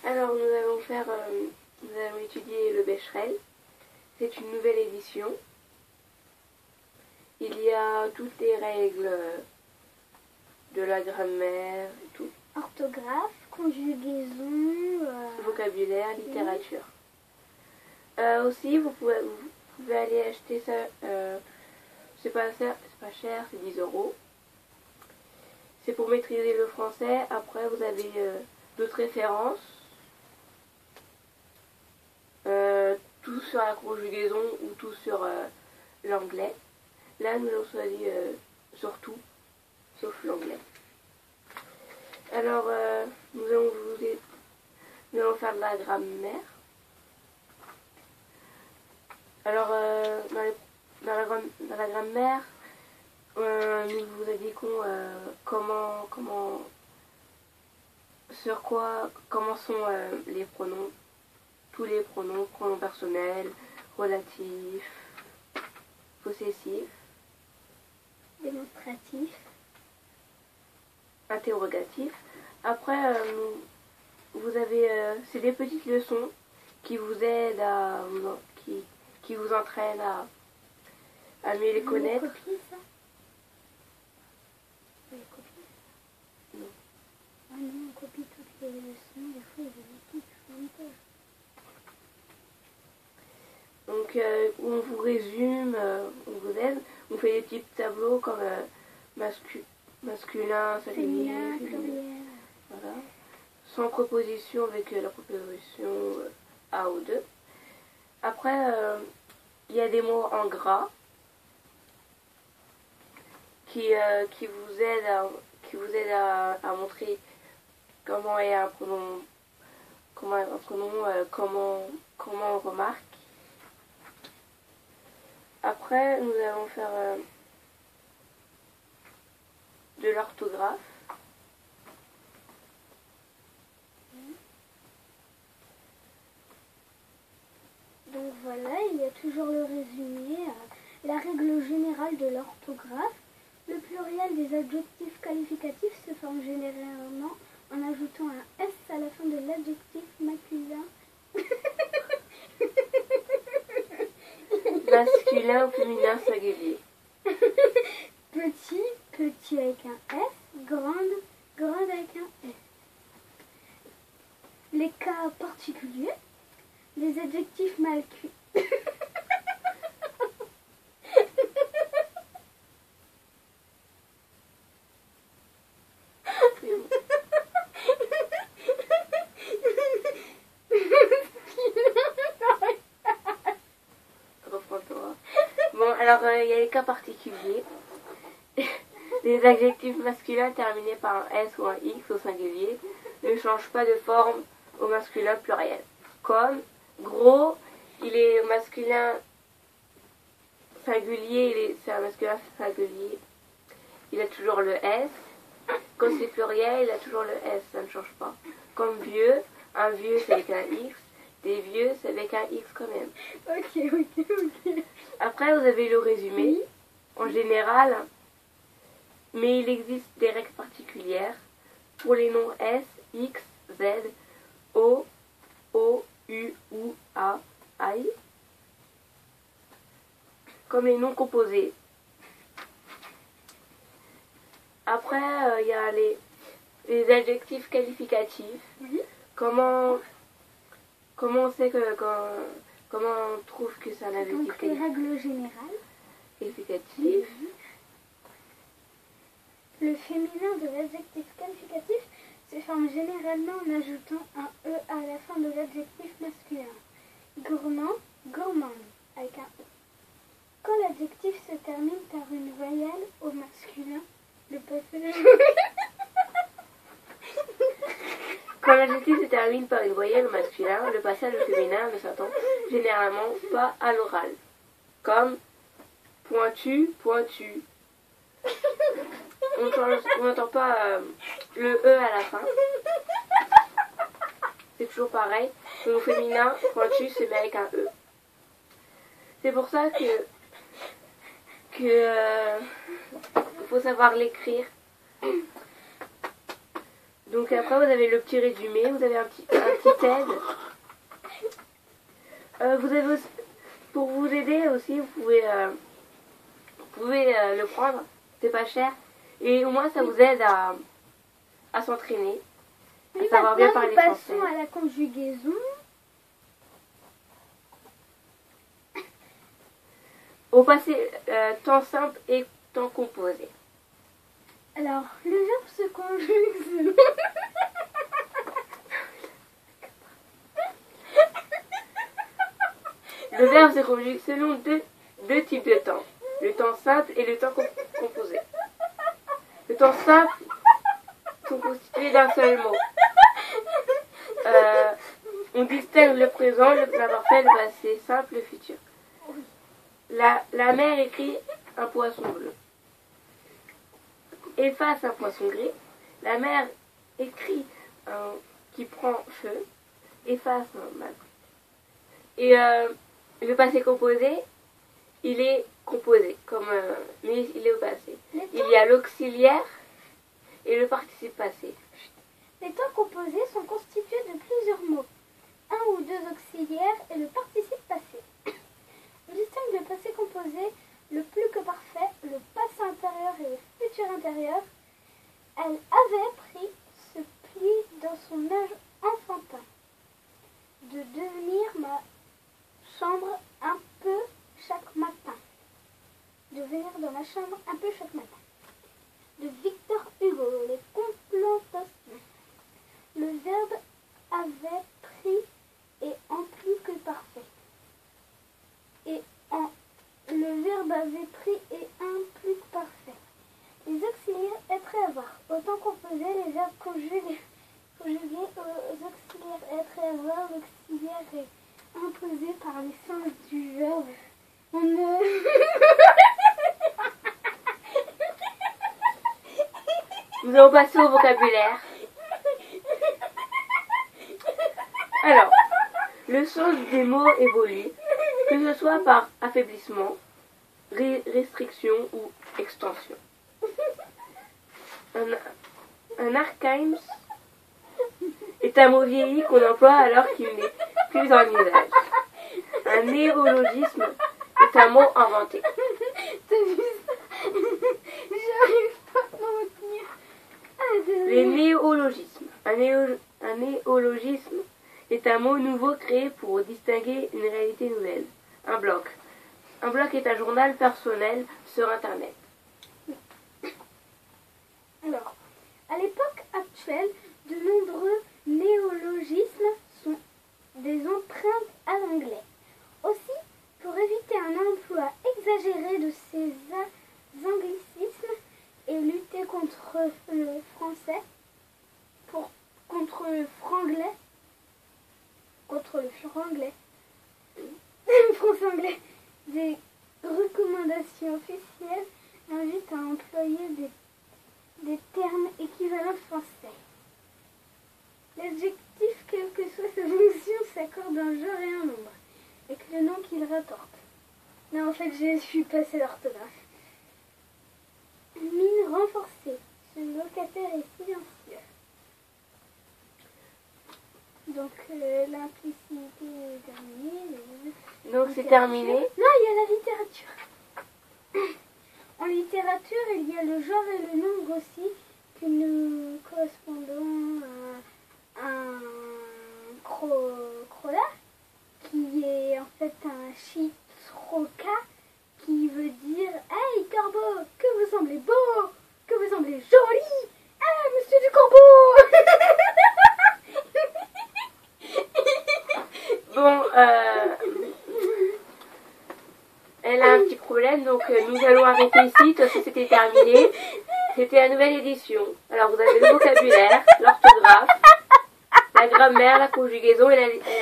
Alors nous allons étudier le Becherel. C'est une nouvelle édition. Il y a toutes les règles de la grammaire et tout. Orthographe, conjugaison, Vocabulaire, littérature. Aussi, vous pouvez aller acheter ça. C'est pas cher, c'est 10 €. C'est pour maîtriser le français. Après, vous avez d'autres références. Tout sur la conjugaison ou tout sur l'anglais. Là, nous avons choisi sur tout, sauf l'anglais. Alors, nous allons faire de la grammaire. Alors, dans la grammaire, nous vous indiquons comment sont les pronoms, tous les pronoms personnels, relatifs, possessifs, démonstratif, interrogatif. Après, vous avez c'est des petites leçons qui vous aident qui vous entraînent à mieux les connaître. Vous copiez ça? Vous les copiez? Non. Ah non, on copie toutes les leçons, des fois il y a des trucs fondamentaux. Donc on vous résume, on vous aide, on fait des petits tableaux comme masculin, singulier, féminin, voilà. Sans proposition avec la proposition A ou 2. Après, il y a des mots en gras qui vous aident à montrer comment est un pronom, comment on remarque. Après, nous allons faire de l'orthographe. Donc voilà, il y a toujours le résumé, la règle générale de l'orthographe. Le pluriel des adjectifs qualificatifs se forme généralement en ajoutant un S à la fin de l'adjectif masculin. Masculin ou féminin singulier. Petit, petit avec un S, grande, grande avec un S. Les cas particuliers, les adjectifs masculins. Reprends-toi. Bon, alors il y a les cas particuliers. Les adjectifs masculins terminés par un S ou un X au singulier ne changent pas de forme au masculin pluriel. Comme gros, il est masculin singulier, c'est un masculin singulier, il a toujours le S. Quand c'est pluriel, il a toujours le S, ça ne change pas. Comme vieux, un vieux c'est avec un X, des vieux c'est avec un X quand même. Ok. Après, vous avez le résumé, en général, mais il existe des règles particulières pour les noms S, X, Z, O, U, ou, A, I, comme les noms composés. Après, il y a les adjectifs qualificatifs. Comment on sait comment on trouve que c'est un adjectif Donc les règles générales. qualificatif. Le féminin de l'adjectif qualificatif se forme généralement en ajoutant un E à la fin de l'adjectif masculin. Gourmand, gourmande, avec un E. Quand l'adjectif se termine par une voyelle au masculin, le passage... Quand l'adjectif se termine par une voyelle au masculin, le passage au féminin ne s'attend généralement pas à l'oral. Comme pointu, pointu. On n'entend pas le E à la fin. C'est toujours pareil. Au féminin, pointu se met avec un E. C'est pour ça que faut savoir l'écrire. Donc après, vous avez le petit résumé, vous avez un petit aide. Vous avez aussi, pour vous aider aussi, vous pouvez le prendre, c'est pas cher. Et au moins, ça vous aide à s'entraîner, à savoir bien parler français. Passons à la conjugaison. Au passé, temps simple et temps composé. Alors, le verbe se conjugue selon... Le verbe se conjugue selon deux types de temps. Le temps simple et le temps composé. Le temps simple sont constitués d'un seul mot. On distingue le présent, le parfait, le passé simple, le futur. La mer écrit un poisson bleu. Efface un poisson gris. La mer écrit qui prend feu. Efface un mât. Et le passé composé, il est composé, mais il est au passé. Il y a l'auxiliaire et le participe passé. Les temps composés sont constitués de plusieurs mots, un ou deux auxiliaires et le participe passé. On distingue le passé composé, le plus que parfait, le passé intérieur et le futur intérieur. Elle avait pris ce pli dans son âge enfantin, de devenir ma chambre un peu chaque matin. De venir dans ma chambre un peu chaque matin. De Victor Hugo, les complantations. Le verbe avait pris et en plus que parfait. Le verbe avait pris et un plus que parfait. Les auxiliaires être et avoir. Autant composé, les verbes conjugués aux auxiliaires être et avoir. L'auxiliaire est imposé par les sens du verbe. Nous allons passer au vocabulaire. Alors, le sens des mots évolue, que ce soit par affaiblissement, restriction ou extension. Un archaïsme est un mot vieilli qu'on emploie alors qu'il n'est plus en usage. Un néologisme est un mot inventé. T'as vu ça? J'arrive pas à m'en retenir. Les néologismes. Un néologisme est un mot nouveau créé pour distinguer une réalité nouvelle. Un blog. Un blog est un journal personnel sur Internet. Alors, à l'époque actuelle, de nombreux néologismes sont des empreintes à l'anglais. Aussi, pour éviter un emploi exagéré de ces anglicismes et lutter contre le français, contre le franglais, français-anglais, des recommandations officielles invitent à employer des termes équivalents français. L'adjectif, quelle que soit sa fonction, s'accorde un genre et un nombre, avec le nom qu'il rapporte. Non, en fait, je suis passée l'orthographe. Mine renforcée. Ce locataire est silencieux. Donc, l'implicité est terminée. Donc, c'est terminé. Non, il y a la littérature. En littérature, il y a le genre et le nombre aussi, que nous correspondons à un crola, qui est en fait un chitroka, qui veut dire « Hey, corbeau, que vous semblez beau, que vous semblez joli, hey, monsieur du corbeau !» Bon, elle a un petit problème, donc nous allons arrêter ici. Toi aussi, c'était terminé. C'était la nouvelle édition. Alors, vous avez le vocabulaire, l'orthographe, la grammaire, la conjugaison et la littérature.